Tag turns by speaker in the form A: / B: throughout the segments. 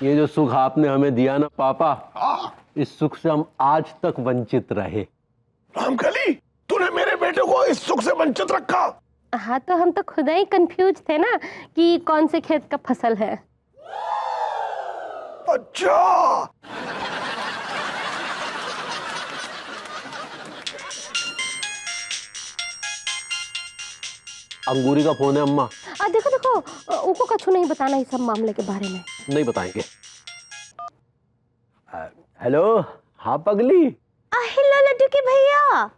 A: ये जो सुख आपने हमें दिया ना पापा, इस सुख से हम आज तक वंचित रहे।
B: रामकली, तूने मेरे बेटे को इस सुख से वंचित रखा।
C: हाँ तो हम तो खुद ही कंफ्यूज थे ना कि कौन से खेत का फसल है।
B: अच्छा,
A: अंगूरी का फोन है अम्मा।
C: देखो देखो, उनको कछु नहीं बताना इस सब मामले के बारे में।
A: नहीं बताएंगे। हेलो, हाँ पगली।
D: हेलो लड्डू के भैया,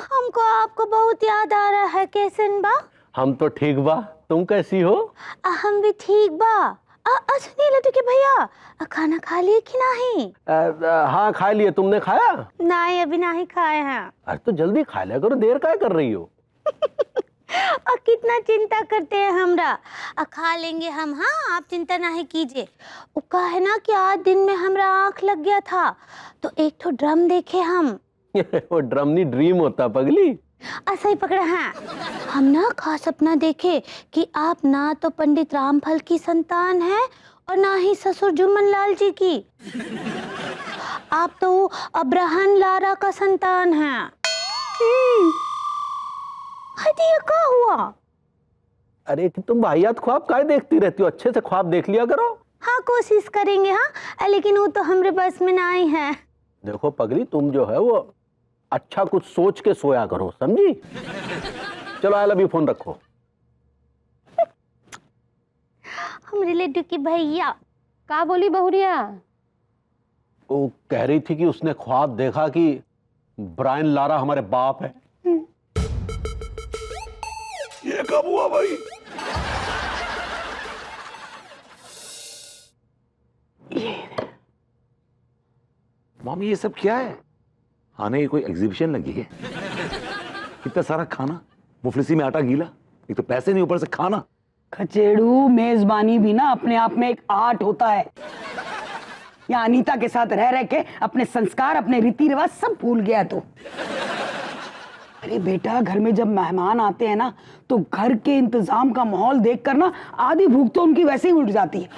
D: हमको आपको बहुत याद आ रहा है। कैसन बा?
A: हम तो ठीक बा, तुम कैसी हो?
D: हम भी ठीक बा। सुनिए लड्डू के भैया, खाना खा लिए कि नहीं?
A: हाँ खा लिए, तुमने खाया?
D: नहीं, अभी नहीं खाए हैं।
A: अरे तो जल्दी खा लिया करो, देर क्या कर रही हो?
D: कितना चिंता करते हैं हमरा। खा लेंगे हम। हाँ, आप चिंता नहीं कीजिए। वो है ना कि आज दिन में हमरा आँख लग गया था तो एक तो ड्रम देखे हम।
A: वो ड्रम नहीं, ड्रीम होता पगली।
D: ऐसा ही पकड़ा है। हम ना खास सपना देखे कि आप ना तो पंडित रामफल की संतान है और ना ही ससुर जुम्मन लाल जी की। आप तो अब्राहम लारा का संतान है। ये क्या हुआ?
A: अरे कि तुम वाहियात ख्वाब काहे देखती रहती हो? अच्छे से ख्वाब देख लिया करो।
D: हाँ, कोशिश करेंगे। हाँ, लेकिन वो तो हमरे बस में ना ही है।
A: देखो पगली, तुम जो है वो अच्छा कुछ सोच के सोया करो, समझी? चलो आई लव यू फोन रखो।
D: हमरे लड्डू की भैया।
C: का बोली बहुरिया?
A: वो कह रही थी कि उसने ख्वाब देखा कि ब्रायन लारा हमारे बाप है।
B: ये कब हुआ भाई?
E: मम्मी ये सब क्या है? आने की कोई एग्जीबिशन लगी है? इतना सारा खाना, मुफलिसी में आटा गीला, एक तो पैसे नहीं, ऊपर से खाना।
F: खचेड़ू, मेजबानी भी ना अपने आप में एक आर्ट होता है। या अनीता के साथ रह रह के अपने संस्कार, अपने रीति रिवाज सब भूल गया तो। अरे बेटा, घर में जब मेहमान आते हैं ना तो घर के इंतजाम का माहौल देखकर ना आधी भूख तो उनकी वैसे ही उठ जाती है।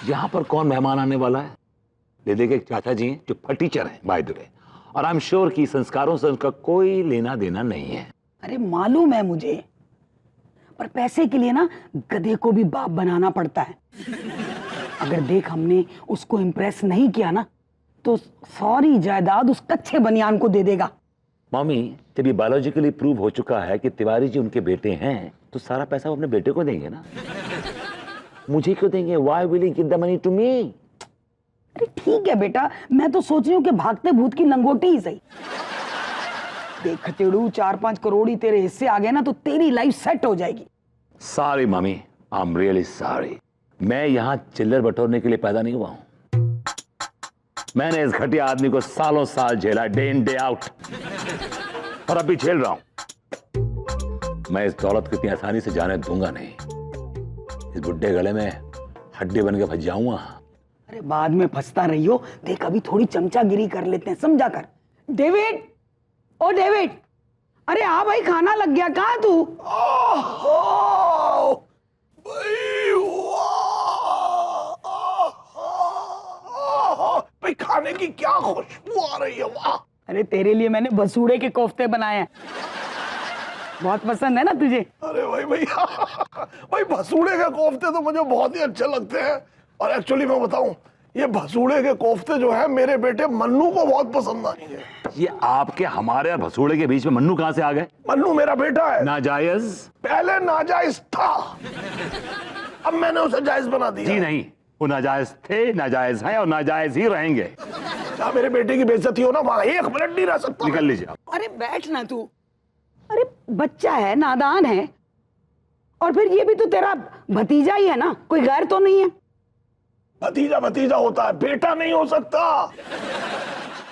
E: यहाँ पर कौन मेहमान आने वाला है? ले देखे एक चाचा जी हैं जो फटीचर हैं बाय द वे, और आई एम श्योर कि संस्कारों से उनका कोई लेना देना नहीं है।
F: अरे मालूम है मुझे, पर पैसे के लिए ना गधे को भी बाप बनाना पड़ता है। अगर देख हमने उसको इम्प्रेस नहीं किया ना तो सारी जायदाद उस कच्चे बनियान को दे देगा।
E: मम्मी, जब ये बायोलॉजिकली प्रूव हो चुका है कि तिवारी जी उनके बेटे हैं तो सारा पैसा वो अपने बेटे को देंगे ना। मुझे क्यों देंगे? Why will he give the money to me?
F: अरे ठीक है बेटा, मैं तो सोच रही हूँ कि भागते भूत की लंगोटी ही सही। देख खचेड़ू, 4-5 करोड़ ही तेरे हिस्से आ गए ना तो तेरी लाइफ सेट हो जाएगी।
E: Sorry mummy, I am really sorry. मैं यहाँ चिल्लर बटोरने के लिए पैदा नहीं हुआ हूँ। मैंने इस घटिया आदमी को सालों साल झेला, डे इन डे आउट, और अभी झेल रहा हूं। मैं इस दौलत को इतनी आसानी से जाने दूंगा नहीं। इस बुड्ढे गले में हड्डी बन के फंस जाऊंगा।
F: अरे बाद में फंसता रही हो, देख अभी थोड़ी चमचागिरी कर लेते हैं, समझा कर। डेविड, ओ डेविड, अरे हाँ भाई, खाना लग गया। कहाँ तू?
B: भाई खाने की क्या खुशबू आ रही है, वाह।
F: अरे तेरे लिए मैंने भसूड़े के कोफ्ते बनाए हैं, बहुत पसंद है ना तुझे?
B: अरे भाई भैया, भाई भसूड़े के कोफ्ते तो मुझे बहुत ही अच्छे लगते हैं। और एक्चुअली मैं बताऊं, ये भसूड़े के कोफ्ते जो है मेरे बेटे मन्नू को बहुत पसंद आएंगे।
E: ये आपके, हमारे और भसूड़े के बीच में मन्नू कहां से आ गए?
B: मन्नू मेरा बेटा है।
E: नाजायज?
B: पहले नाजायज था, अब मैंने उसे जायज बना दिया।
E: जी नहीं, वो नाजायज थे, नाजायज हैं और नाजायज ही रहेंगे।
B: जहाँ मेरे बेटे की बेइज्जती हो ना, वहां 1 मिनट नहीं रह सकता।
E: निकल लीजिए आप।
F: अरे बैठ ना तू। अरे बच्चा है, नादान है, और फिर ये भी तो तेरा भतीजा ही है ना, कोई गैर तो नहीं है।
B: भतीजा भतीजा होता है, बेटा नहीं हो सकता।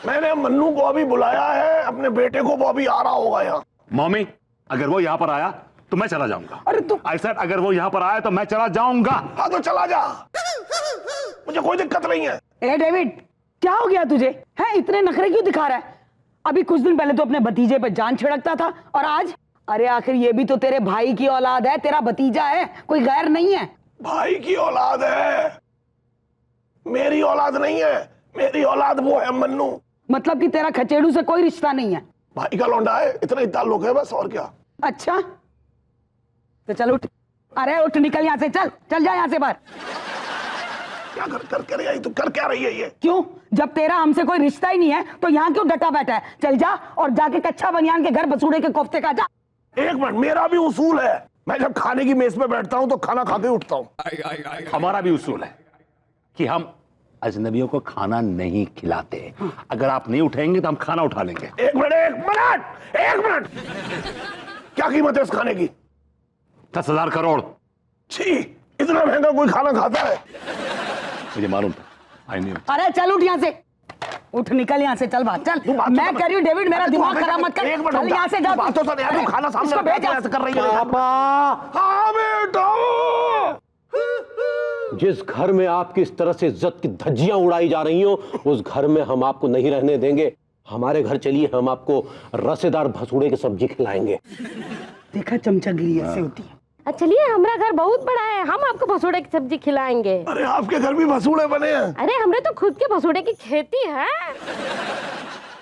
B: मैंने मन्नू को अभी बुलाया है, अपने बेटे को, वो अभी आ रहा होगा यहाँ।
E: मम्मी, अगर वो यहाँ पर आया तो मैं चला जाऊंगा।
F: अरे तू,
E: आई सेड अगर वो यहाँ पर आया तो मैं चला जाऊंगा।
B: हाँ तो चला जा, मुझे कोई दिक्कत नहीं है।
F: ए डेविड, क्या हो गया तुझे? है इतने नखरे क्यों दिखा रहा है? अभी कुछ दिन पहले तो अपने भतीजे पे जान छिड़कता था, और अरे आखिर ये भी तो तेरे भाई की औलाद है, तेरा भतीजा है, कोई गैर नहीं है।
B: भाई की औलाद है, मेरी औलाद नहीं है। मेरी औलाद वो है मन्नू।
F: मतलब कि तेरा खचेड़ू से कोई रिश्ता नहीं है?
B: भाई का लौंडा है, इतना ही ताल्लुक है बस, और क्या।
F: अच्छा तो चल उठ, अरे उठ, निकल यहाँ से, चल चल जा यहाँ से बाहर।
B: क्या कर रही है तू, कर क्या रही है ये?
F: क्यों? जब तेरा हमसे कोई रिश्ता ही नहीं है तो यहाँ क्यों डटा बैठा है? चल जा और जाके कच्चा बनियान के घर बसूड़े के कोफ्ते खा जा।
B: एक मिनट, मेरा भी उसूल है, मैं जब खाने की मेज पे बैठता हूं तो खाना खा के उठता हूं।
E: हमारा भी उसूल है कि हम अजनबियों को खाना नहीं खिलाते। अगर आप नहीं उठेंगे तो हम खाना उठा लेंगे।
B: एक मिनट, एक मिनट, एक मिनट। क्या कीमत है इस खाने की?
E: 10,000 करोड़।
B: छी, इतना महंगा कोई खाना खाता है?
E: मुझे मालूम था, आई न्यू।
F: अरे चल उठ यहाँ से, उठ, निकल यहाँ से, चल बाहर चल। मैं कह रही हूँ डेविड, मेरा दिमाग खराब मत कर, चल यहाँ से जा।
B: बात तो सुन यार, तू खाना सामने
F: इसको
B: रखा
F: भेज
B: है, ऐसे कर रही है।
A: पापा,
B: हाँ बेटा।
A: जिस घर में आपकी इस तरह से इज्जत की धज्जियां उड़ाई जा रही हो, उस घर में हम आपको नहीं रहने देंगे। हमारे घर चलिए, हम आपको रसेदार भसूड़े की सब्जी खिलाएंगे।
F: देखा चमचगली ऐसे होती है।
C: चलिए, हमारा घर बहुत बड़ा है, हम आपको भसोड़े की सब्जी खिलाएंगे।
B: अरे आपके घर भी भसूड़े बने हैं?
C: अरे हमने तो खुद के भसोड़े की खेती है।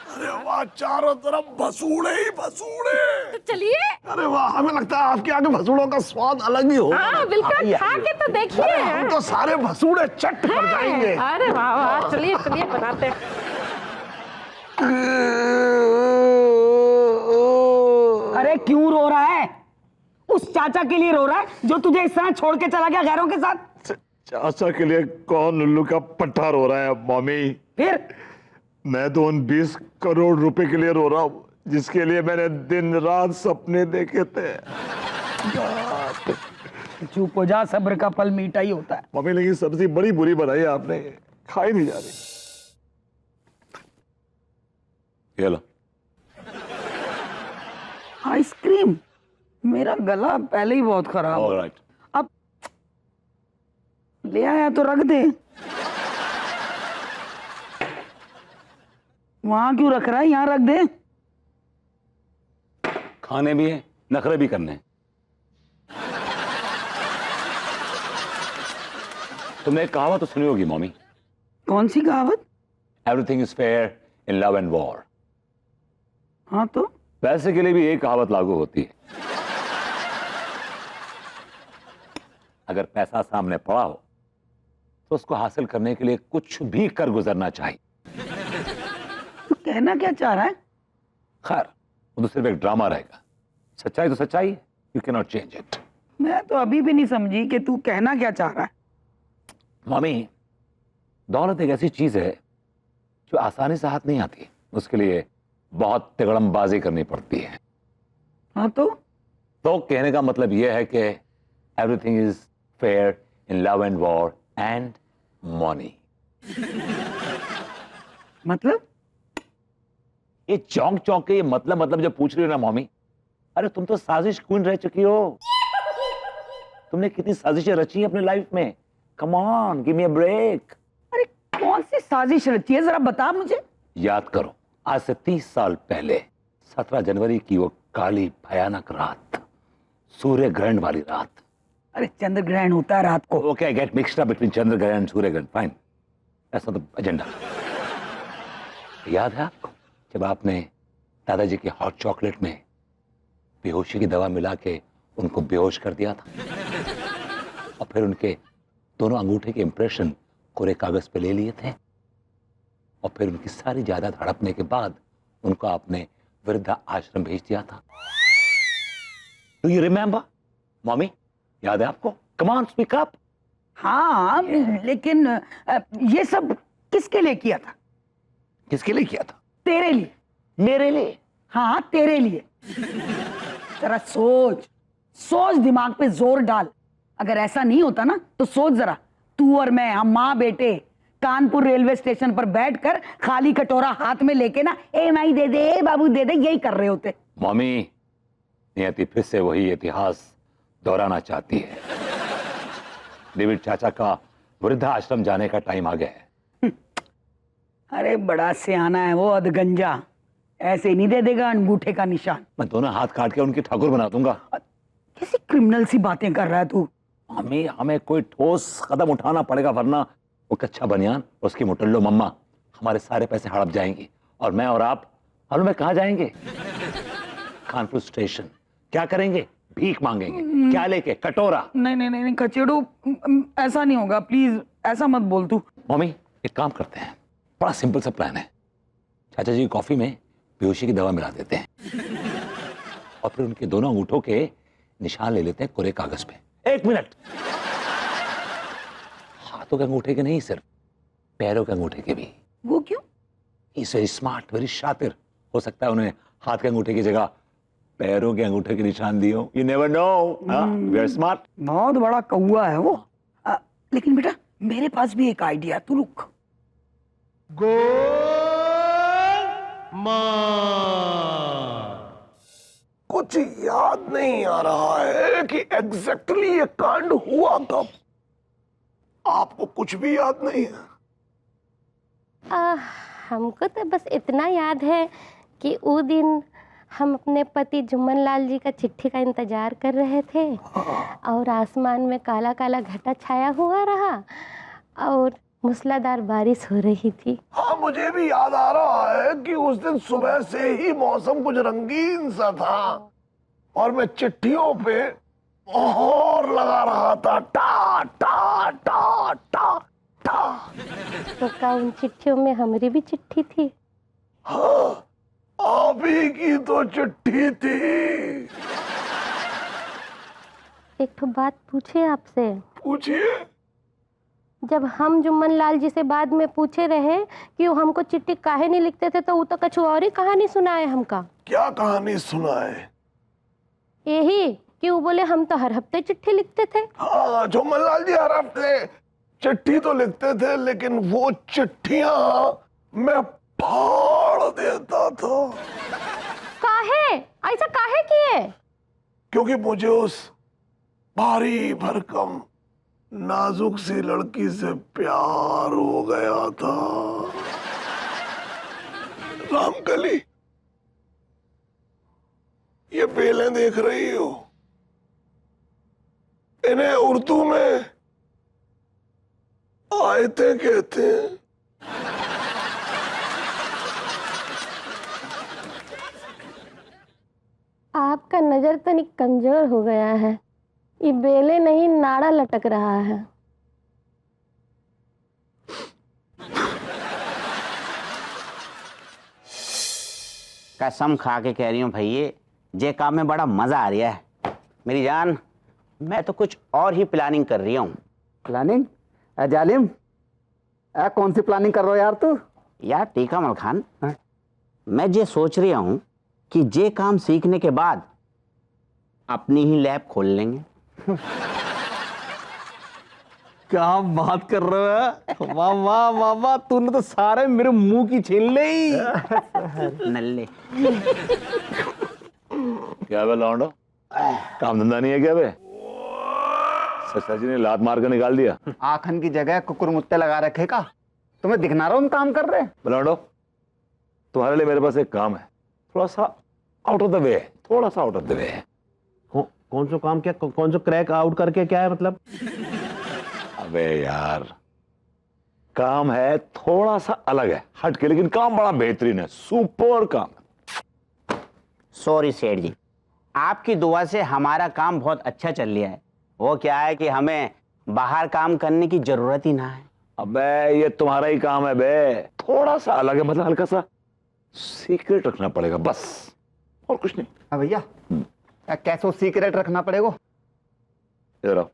B: अरे वाह, चारों तरफ भसूड़े ही भसूड़े।
C: तो चलिए।
B: अरे वाह, हमें लगता है आपके आगे भसूड़ों का स्वाद अलग ही होगा।
C: हाँ बिल्कुल, खा के तो देखिए।
B: अरे हम तो सारे भसूड़े चट कर जाएंगे।
C: अरे वाह वाह, चलिए चलिए बनाते हैं।
F: अरे क्यों रो रहा है? उस चाचा के लिए रो रहा है जो तुझे इस तरह छोड़ के चला गया गैरों के साथ?
G: चाचा के लिए कौन उल्लू का पट्टा रो रहा है मम्मी?
F: फिर
G: मैं तो उन 20 करोड़ रुपए के लिए रो रहा हूँ जिसके लिए मैंने दिन रात सपने देखे थे।
F: चुप हो जा, सब्र का फल मीठा ही होता है।
G: मम्मी लेकिन सब्जी बड़ी बुरी बनाई है आपने, खाई नहीं जा रही।
E: ये लो।
F: आइसक्रीम? मेरा गला पहले ही बहुत खराब है।
E: ऑलराइट।
F: अब ले आया तो रख दे। वहां क्यों रख रहा है? यहाँ रख दे।
E: खाने भी है, नखरे भी करने हैं। तुमने एक कहावत तो सुनी होगी मम्मी।
F: कौन सी कहावत?
E: Everything is fair in love and war.
F: हाँ तो
E: पैसे के लिए भी एक कहावत लागू होती है। अगर पैसा सामने पड़ा हो तो उसको हासिल करने के लिए कुछ भी कर गुजरना चाहिए।
F: तू कहना क्या चाह रहा है?
E: खैर, वो तो सिर्फ एक ड्रामा रहेगा। सच्चाई तो सच्चाई है, you can not change it.
F: मैं तो अभी भी नहीं समझी कि तू कहना क्या चाह रहा है।
E: मामी, दौलत एक ऐसी चीज है जो आसानी से हाथ नहीं आती। उसके लिए बहुत तिगड़मबाजी करनी पड़ती है।
F: हाँ तो
E: कहने का मतलब यह है कि everything is fair in love and war and money.
F: मतलब
E: ये चौंक चौंक के ये मतलब जो पूछ रही हो ना मम्मी, अरे तुम तो साजिश क्वीन रह चुकी हो। तुमने कितनी साजिशें रची हैं अपने लाइफ में। Come on, give me a break.
F: अरे कौन सी साजिश रची है, जरा बता मुझे।
E: याद करो, आज से 30 साल पहले 17 जनवरी की वो काली भयानक रात, सूर्य ग्रहण वाली रात।
F: अरे चंद्र ग्रहण होता है रात को।
E: Okay, I get mixed up between Chandra grahan and Surya grahan. Fine, that's not the agenda. याद है आपको जब आपने दादाजी के हॉट चॉकलेट में बेहोशी की दवा मिला के उनको बेहोश कर दिया था, और फिर उनके दोनों अंगूठे के इंप्रेशन कोरे कागज पे ले लिए थे, और फिर उनकी सारी जायदाद हड़पने के बाद उनको आपने वृद्धा आश्रम भेज दिया था। Do you remember mommy? याद है आपको? Come on, speak up.
F: हाँ लेकिन ये सब किसके लिए किया था?
E: किसके लिए किया था?
F: तेरे लिए।
E: मेरे लिए?
F: हाँ तेरे लिए। जरा सोच, सोच, दिमाग पे जोर डाल। अगर ऐसा नहीं होता ना तो सोच जरा, तू और मैं, हम माँ बेटे कानपुर रेलवे स्टेशन पर बैठकर खाली कटोरा हाथ में लेके ना, ए माई दे दे, बाबू दे दे, यही कर रहे होते।
E: मॉमी, नियति फिर से वही इतिहास दोहराना चाहती है। डेविड चाचा का वृद्धा आश्रम जाने का टाइम आ गया है।
F: अरे बड़ा सियाना है वो अधगंजा, ऐसे नहीं दे देगा अंगूठे का निशान।
E: मैं दोनों हाथ काट के उनकी ठाकुर बना दूंगा।
F: कैसी क्रिमिनल सी बातें कर रहा है तू।
E: हमें हमें कोई ठोस कदम उठाना पड़ेगा, वरना वो कच्चा बनियान और उसकी मुटल्लो मम्मा हमारे सारे पैसे हड़प जाएंगी, और मैं और आप मालूम है कहाँ जाएंगे? कानपुर स्टेशन। क्या करेंगे? भीख मांगेंगे। क्या लेके? कटोरा।
F: नहीं नहीं नहीं कचेड़ू, ऐसा नहीं होगा, प्लीज ऐसा मत बोल तू।
E: मम्मी एक काम करते हैं, बड़ा सिंपल सा प्लान है। चाचा जी की कॉफी में बेहोशी की दवा मिला देते हैं और फिर उनके दोनों अंगूठों के निशान ले लेते हैं कोरे कागज पे। 1 मिनट। हाथों के अंगूठे के नहीं, सिर्फ पैरों के अंगूठे के भी।
F: वो क्यों?
E: इज वेरी स्मार्ट, वेरी शातिर। हो सकता है उन्हें हाथ के अंगूठे की जगह पैरों के अंगूठे के निशान दिए हो। You never know. Very smart.
F: बहुत बड़ा कौवा है वो। लेकिन बेटा मेरे पास भी एक आइडिया, तू रुक।
B: कुछ याद नहीं आ रहा है कि एग्जैक्टली ये कांड हुआ कब। आपको कुछ भी याद नहीं है?
C: हमको तो बस इतना याद है कि वो दिन हम अपने पति जुम्मन लाल जी का चिट्ठी का इंतजार कर रहे थे और आसमान में काला काला घटा छाया हुआ रहा और मूसलाधार बारिश हो रही थी।
B: हाँ, मुझे भी याद आ रहा है कि उस दिन सुबह से ही मौसम कुछ रंगीन सा था और मैं चिट्ठियों पे मोहर लगा रहा था। टा टा टा टा टा।
C: तो क्या उन चिट्ठियों में हमारी भी चिट्ठी थी?
B: हाँ, आप ही की तो चिट्ठी थी।
C: एक तो बात पूछे आपसे।
B: पूछिए।
C: जब हम जुम्मन लाल जी से बाद में पूछे रहे कि वो हमको चिट्ठी काहे नहीं लिखते थे, तो वो तो कुछ और ही कहानी सुनाए हमका।
B: क्या कहानी सुनाए?
C: यही कि वो बोले हम तो हर हफ्ते चिट्ठी लिखते थे।
B: हाँ, जुम्मन लाल जी हर हफ्ते चिट्ठी तो लिखते थे, लेकिन वो चिट्ठियां मैं फाड़ देता था।
C: काहे? ऐसा काहे किए?
B: क्योंकि मुझे उस भारी भरकम नाजुक सी लड़की से प्यार हो गया था। रामकली, ये बेलें देख रही हो? इन्हें उर्दू में आयतें कहते हैं।
C: आपका नजर तनिक कमजोर हो गया है। ये बेले नहीं, नाड़ा लटक रहा है।
H: कसम खा के कह रही हूँ भैये, जे काम में बड़ा मजा आ रहा है। मेरी जान, मैं तो कुछ और ही प्लानिंग कर रही हूँ।
I: प्लानिंग? जालिम, कौन सी प्लानिंग कर रहे हो यार तू?
H: यार टीका मल खान, मैं ये सोच रही हूँ कि जे काम सीखने के बाद अपनी ही लैब खोल लेंगे।
I: क्या बात कर रहे हो? वाह वाह वाह वाह, तूने तो सारे मेरे मुंह की छीन ली।
H: नल्ले।
E: क्या बे लौंडो, काम धंधा नहीं है क्या बे? सचा जी ने लात मार कर निकाल दिया।
I: आखन की जगह कुकुर मुत्ते लगा रखे का। तुम्हें दिख ना रहा हम काम कर रहे हैं?
E: लौंडो, तुम्हारे लिए मेरे पास एक काम है, थोड़ा सा आउट ऑफ द वे है, थोड़ा सा आउट ऑफ द वे है।
A: कौन सा काम? क्या कौन सा क्रैक आउट करके क्या है मतलब?
E: अबे यार, काम है थोड़ा सा अलग है, हट के, लेकिन काम बड़ा बेहतरीन है, सुपर काम।
H: सॉरी सेठ जी, आपकी दुआ से हमारा काम बहुत अच्छा चल रहा है। वो क्या है कि हमें बाहर काम करने की जरूरत ही ना है।
E: अबे ये तुम्हारा ही काम है बे, थोड़ा सा अलग है, मतलब हल्का सा सीक्रेट रखना पड़ेगा बस, और कुछ नहीं।
I: हाँ भैया, कैसे सीक्रेट रखना पड़ेगा?
E: इधर आओ।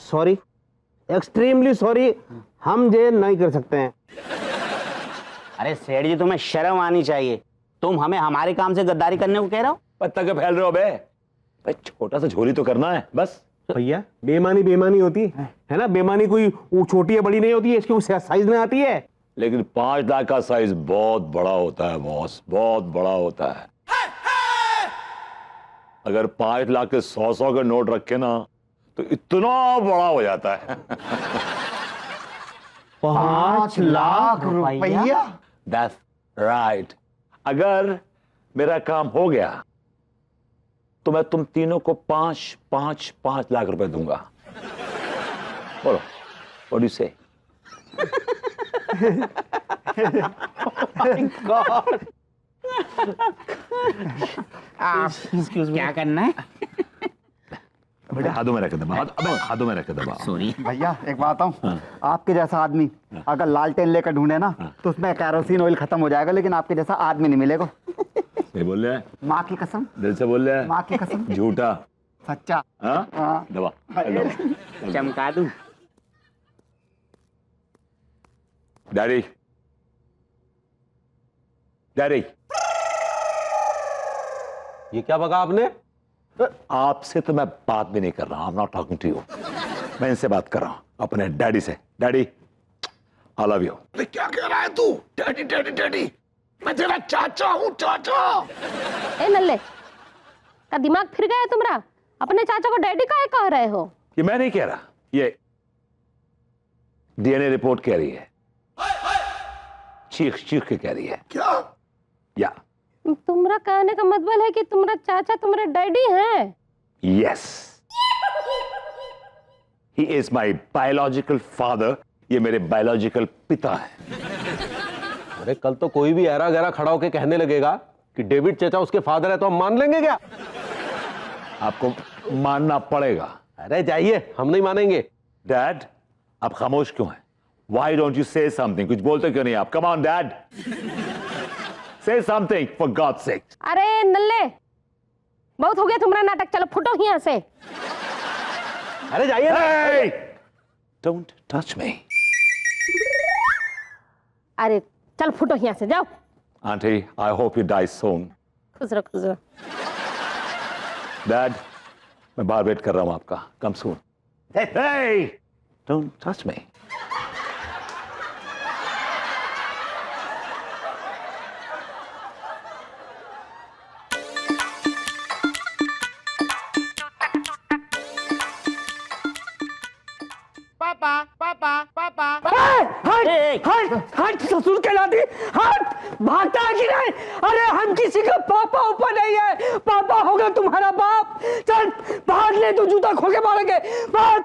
A: सॉरी, एक्सट्रीमली सॉरी, हम ये नहीं कर सकते हैं।
H: अरे सेठ जी, तुम्हें शर्म आनी चाहिए। तुम हमें हमारे काम से गद्दारी करने को कह रहे हो?
E: पत्ता के फैल रहे हो बे? भाई छोटा सा झोली तो करना है बस।
I: भैया बेईमानी बेईमानी होती है ना, बेईमानी कोई वो छोटी या बड़ी नहीं होती है, इसकी साइज नहीं आती है।
E: लेकिन 5 लाख का साइज बहुत बड़ा होता है बॉस, बहुत बड़ा होता है। अगर 5 लाख के 100 के नोट रखे ना तो इतना बड़ा हो जाता है।
I: 5 लाख रुपया?
E: That's right. अगर मेरा काम हो गया तो मैं तुम तीनों को 5 लाख रुपए दूंगा। बोलो, what do you say?
H: क्या करना है?
E: हाथों में रख दबा, अबे हाथों में रख दबा।
H: सॉरी
J: भैया एक बात बताऊं, आपके जैसा आदमी अगर लालटेन लेकर ढूंढे ना तो उसमें कैरोसिन ऑयल खत्म हो जाएगा, लेकिन आपके जैसा आदमी नहीं मिलेगा।
E: सही बोल रहे हैं,
J: माँ की कसम,
E: दिल से बोल रहे हैं,
J: माँ की कसम,
E: झूठा।
J: सच्चा।
E: हाँ?
J: हाँ।
E: दबा, दबा।
H: चमका दूं?
E: डैडी, डैडी,
A: ये क्या बगा आपने?
E: आपसे तो मैं बात भी नहीं कर रहा, I am not talking to you. मैं इनसे बात कर रहा हूं, अपने डैडी से। Daddy, I love you.
B: अरे क्या कह रहा है तू? डैडी डैडी डैडी, मैं तेरा चाचा हूँ, चाचा।
C: ए नल्ले, का दिमाग फिर गया तुम्हारा? अपने चाचा को डैडी काहे कह रहे हो?
E: ये मैं नहीं कह रहा, ये डीएनए रिपोर्ट कह रही है, चीख चीख के कह रही है।
B: क्या?
E: या
C: तुम्हारा कहने का मतलब है कि तुम्हारा चाचा तुम्हारे डैडी हैं?
E: Yes, he is my biological father. ये मेरे बायोलॉजिकल पिता है।
A: अरे कल तो कोई भी ऐरा गैरा खड़ा होके कहने लगेगा कि डेविड चाचा उसके फादर है, तो हम मान लेंगे क्या?
E: आपको मानना पड़ेगा।
A: अरे जाइए, हम नहीं मानेंगे।
E: डैड, आप खामोश क्यों हैं? Why don't you say something? कुछ बोलते क्यों नहीं आप? Come on, Dad. Say something for God's sake.
C: अरे नल्ले, बहुत हो गया तुम्हारा नाटक, चलो फुटो यहाँ से।
A: अरे जाइए ना।
E: Hey! Don't touch me.
C: अरे चल फुटो यहाँ से, जाओ।
E: Auntie, I hope you die soon.
C: खुश रहो, खुश रहो।
E: Dad, मैं बाहर वेट कर रहा हूँ आपका। Come soon. Hey! Don't touch me.
F: हट ससुर कहलाती, हट, भागता है कि नहीं? अरे हम किसी का पापा ऊपर नहीं है, पापा होगा तुम्हारा बाप। चल भाग, ले तो जूता खोल के मारेंगे, भाग।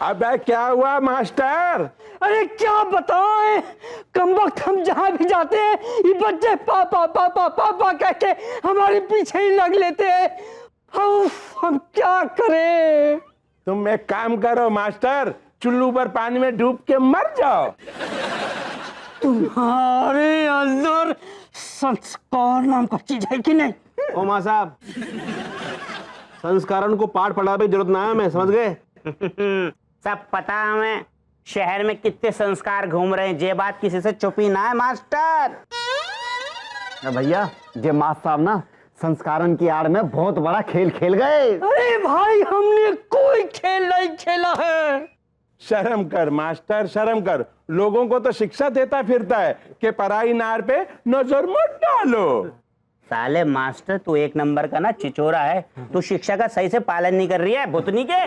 I: अबे क्या हुआ मास्टर?
F: अरे क्या बताएं, कमबख्त हम जहां भी जाते हैं ये बच्चे पापा पापा पापा कह के हमारे पीछे ही लग लेते हैं। हम क्या करें?
I: तुम एक काम करो मास्टर, चुल्लू पर पानी में डूब के मर जाओ।
F: तुम्हारे अंदर संस्कार नाम का चीज है कि नहीं?
I: ओ माँ साहब, संस्कारण को पाठ पढ़ाने की जरूरत ना है हमें, समझ गए?
H: सब पता है हमें, शहर में कितने संस्कार घूम रहे हैं, ये बात किसी से छुपी ना है मास्टर।
J: भैया ये मास्टर साहब ना संस्कारण की आड़ में बहुत बड़ा खेल खेल गए।
F: अरे भाई, हमने कोई खेल नहीं खेला है।
I: शर्म कर मास्टर, शर्म कर। लोगों को तो शिक्षा देता फिरता है कि पराई नार पे नजर मत डालो।
H: साले मास्टर, तू एक नंबर का ना चिचोरा है, तू शिक्षा का सही से पालन नहीं कर रही है, भुतनी के।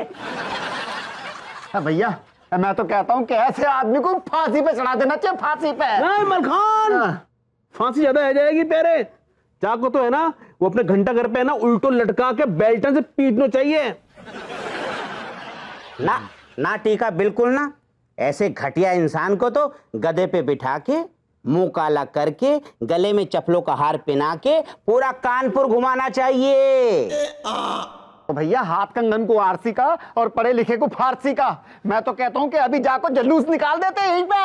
J: भैया मैं तो कहता हूँ कि ऐसे आदमी को फांसी पे चढ़ा देना चाहिए, फांसी पे।
I: नहीं मलखान, फांसी ज्यादा आ जाएगी पेरे। चाको तो है ना, वो अपने घंटा घर पे है ना उल्टो लटका के बेल्टन से पीटना चाहिए।
H: ना ना टीका, बिल्कुल ना। ऐसे घटिया इंसान को तो गधे पे बिठा के, मुंह काला करके, गले में चप्पलों का हार पहना के पूरा कानपुर घुमाना चाहिए।
J: तो भैया हाथ कंगन को आरसी का और पढ़े लिखे को फारसी का। मैं तो कहता हूँ कि अभी जाकर जलूस निकाल देते यहीं पे।